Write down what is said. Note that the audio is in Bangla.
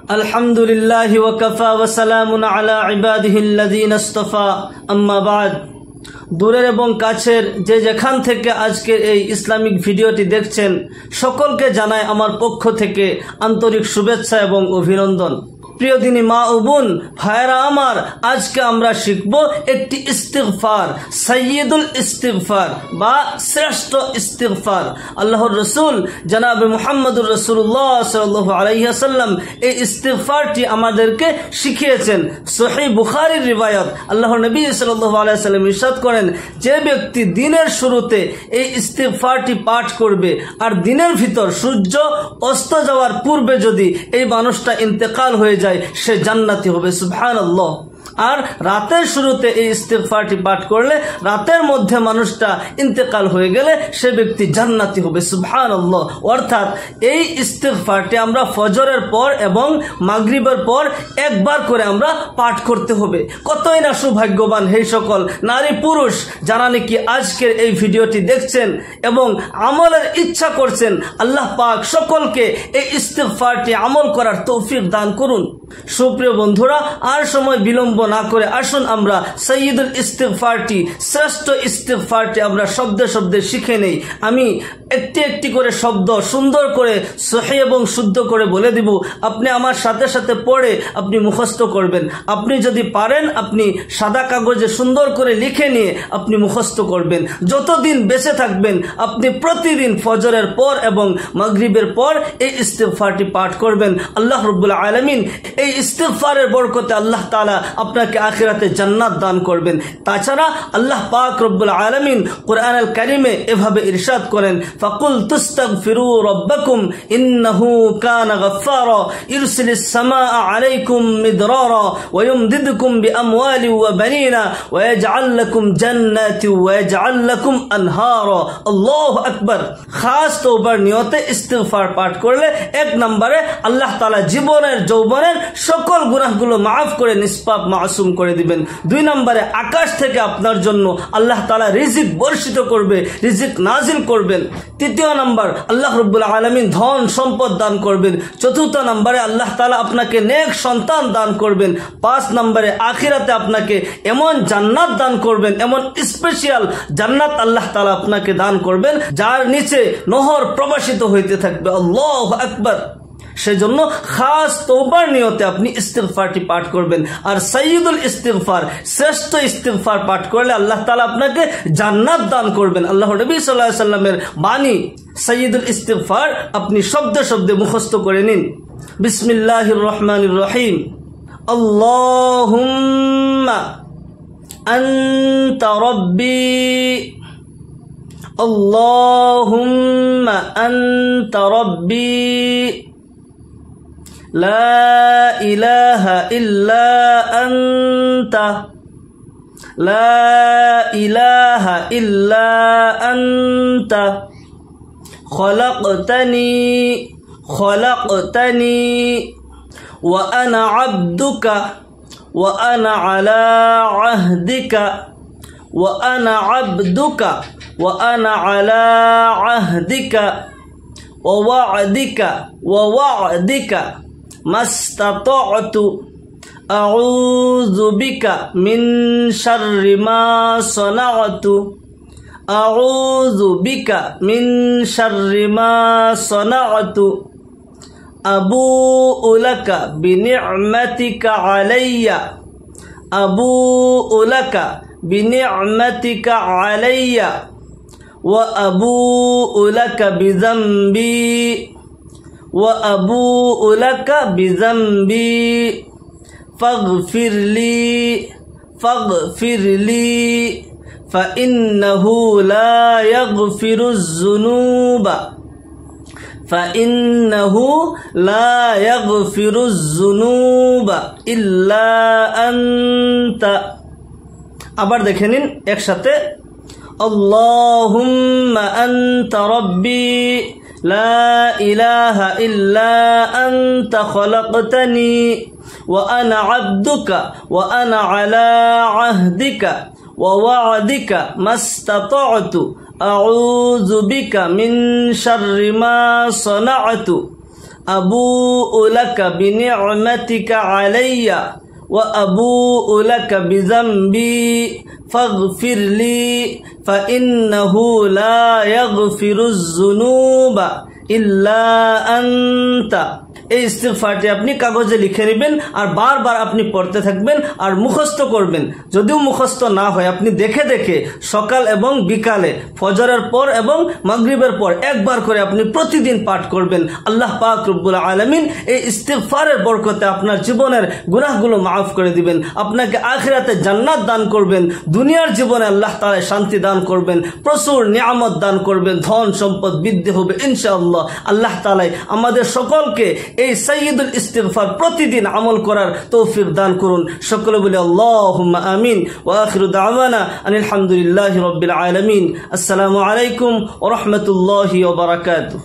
আলহামদুলিল্লাহি ওয়া কাফা ওয়া সালামুন আলা ইবাদিহিল্লাযীনা ইসতাফা আম্মা বা'দ। দূরের এবং কাছের যে যেখান থেকে আজকের এই ইসলামিক ভিডিওটি দেখছেন সকলকে জানাই আমার পক্ষ থেকে আন্তরিক শুভেচ্ছা এবং অভিনন্দন। প্রিয় দিনী মা ও বোন ভাইরা আমার, আজকে আমরা শিখব একটি ইস্তিগফার, সাইয়্যিদুল ইস্তিগফার বা শ্রেষ্ঠ ইস্তিগফার। আল্লাহর রাসূল জনাবে মুহাম্মদুর রাসূলুল্লাহ সাল্লাল্লাহু আলাইহি ওয়াসাল্লাম এই ইস্তিগফারটি আমাদেরকে শিখিয়েছেন। সহিহ বুখারীর রিওয়ায়াত, আল্লাহর নবী সাল্লাল্লাহু আলাইহি ওয়াসাল্লাম ইরশাদ করেন, যে ব্যক্তি দিনের শুরুতে এই ইস্তিগফারটি পাঠ করবে আর দিনের ভিতর সূর্য অস্ত যাওয়ার পূর্বে যদি এই মানুষটা ইন্তেকাল হয়ে যায় সে জান্নাতি হবে। সুবহানাল্লাহ। আর রাতের শুরুতে এই ইস্তিগফারটি পাঠ করলে রাতের মধ্যে মানুষটা ইন্তেকাল হয়ে গেলে সে ব্যক্তি জান্নাতি হবে। সুবহানাল্লাহ। অর্থাৎ এই ইস্তিগফারটি আমরা ফজরের পর এবং মাগরিবের পর একবার করে আমরা পাঠ করতে হবে। কতই না সৌভাগ্যবান সেই সকল নারী পুরুষ যারা নাকি আজকের এই ভিডিওটি দেখছেন এবং আমলের ইচ্ছা করছেন। আল্লাহ পাক সকলকে এই ইস্তিগফারটি আমল করার তৌফিক দান করুন। সুপ্রিয় বন্ধুরা, আর সময় বিলম্ব না করে আসুন আমরা সাইয়্যিদুল ইস্তিগফারটি, শ্রেষ্ঠ ইস্তিগফারটি আমরা শব্দে শব্দে শিখে নেই। আমি একটি একটি করে শব্দ সুন্দর করে সহিহ এবং শুদ্ধ করে বলে দিব, আপনি আমার সাথে সাথে পড়ে আপনি মুখস্থ করবেন। আপনি যদি পারেন আপনি সাদা কাগজে সুন্দর করে লিখে নিয়ে আপনি মুখস্থ করবেন। যতদিন বেঁচে থাকবেন আপনি প্রতিদিন ফজরের পর এবং মাগরিবের পর এই ইস্তিগফারটি পাঠ করবেন। আল্লাহ রাব্বুল আলামিন এই ইস্তিগফারের বরকতে আল্লাহ তাআলা আপনাকে আখিরাতে জান্নাত দান করবেন। তাছাড়া আল্লাহ পাক রব্বুল আলামিন কোরআনুল কারীমে এভাবে ইরশাদ করেন, ফাকুল তুস্তাগফিরু রাব্বাকুম ইন্নাহু কানা গাফফারা ইরসিলিস সামাআ আলাইকুম মিদরারা ওয়া ইউমদিদকুম বিআমওয়ালি ওয়া বানিনা ওয়া ইয়াজআল লাকুম জান্নাতি ওয়া ইয়াজআল লাকুম আনহারা। আল্লাহু আকবার। খাস তওবার নিয়তে ইস্তিগফার পাঠ করলে এক নম্বরে আল্লাহ তাআলা জীবনের যৌবনের সকল গুনাহগুলো মাফ করে নিষ্পাপ মাসুম করে দিবেন। দুই নম্বরে আকাশ থেকে আপনার জন্য আল্লাহ তাআলা রিজিক বর্ষিত করবে, রিজিক নাজিল করবেন। তৃতীয় নম্বর আল্লাহ রাব্বুল আলামিন ধন সম্পদ দান করবেন। চতুর্থ নম্বরে আল্লাহ তাআলা আপনাকে নেক সন্তান দান করবেন। পাঁচ নম্বরে আখিরাতে আপনাকে এমন জান্নাত দান করবেন, এমন স্পেশাল জান্নাত আল্লাহ তাআলা আপনাকে দান করবেন যার নিচে নহর প্রবাহিত হইতে থাকবে। আল্লাহু আকবার। সেজন্য খাস তওবার নিয়তে আপনি ইস্তিগফারটি পাঠ করবেন। আর সাইয়্যিদুল ইস্তিগফার, শ্রেষ্ঠ ইস্তিগফার পাঠ করলে আল্লাহ তাআলা আপনাকে জান্নাত দান করবেন। আল্লাহর নবী সাল্লাল্লাহু আলাইহি সাল্লামের বাণী সাইয়্যিদুল ইস্তিগফার আপনি শব্দে শব্দে মুখস্থ করে নিন। বিসমিল্লাহির রহমানির রহিম। আল্লাহুম্মা আনতা রাব্বি, আল্লাহুম্মা আনতা রাব্বি, لا إله إلا أنت، لا إله إلا أنت، خلقتني وأنا عبدك وأنا على عهدك وأنا عبدك وأنا على عهدك ووعدك ما استطعت أعوذ بك من شر ما صنعت، أعوذ بك من شر ما صنعت، أبوء لك بنعمتك علي، أبوء لك بنعمتك علي وأبوء لك بذنبي، وأبوء لك بذنبي فاغفر لي فإنه لا يغفر الذنوب إلا أنت। আবার দেখে নিন একসাথে। আল্লাহুম্মা আনতা রাব্বি, লা ইলাহা ইল্লা আনতা খলাকতানি ওয়া আনা আবদুকা ওয়া আনা আলা আহদিকা ওয়া ওয়া'দিকা মাস্তাতা'তু আউযু বিকা মিন শাররি মা সানা'তু আবুউ লাকা বিনি'মাতিকা আলাইয়া ওয়া আবুউ লাকা বিযামবি ফাগফিরলি ফাইন্নাহু লা ইয়াগফিরুয যুনুবা ইল্লা আনতা। এই ইস্তিগফারটি আপনি কাগজে লিখে নেবেন আর বারবার আপনি পড়তে থাকবেন আর মুখস্থ করবেন। যদিও মুখস্থ না হয় আপনি দেখে দেখে সকাল এবং বিকালে ফজরের পর এবং মাগরিবের পর একবার করে আপনি প্রতিদিন পাঠ করবেন। আল্লাহ পাক রব্বুল আলামিন এই ইস্তিগফারের বরকতে আপনার জীবনের গুনাহগুলো মাফ করে দিবেন, আপনাকে আখিরাতে জান্নাত দান করবেন, দুনিয়ার জীবনে আল্লাহ তাআলা শান্তি দান করবেন, প্রচুর নিয়ামত দান করবেন, ধন সম্পদ বৃদ্ধি হবে ইনশাআল্লাহ। আল্লাহ তাআলা আমাদের সকলকে এই সাইয়্যিদুল ইস্তিগফার প্রতিদিন আমল করার তৌফিক দান করুন। সকলে বলি আল্লাহুম্মা আমিন। ওয়া আখিরু দাওয়ানা আনিল হামদুলিল্লাহি রাব্বিল আলামিন। আসসালামু আলাইকুম ওয়া রাহমাতুল্লাহি ওয়া বারাকাতুহু।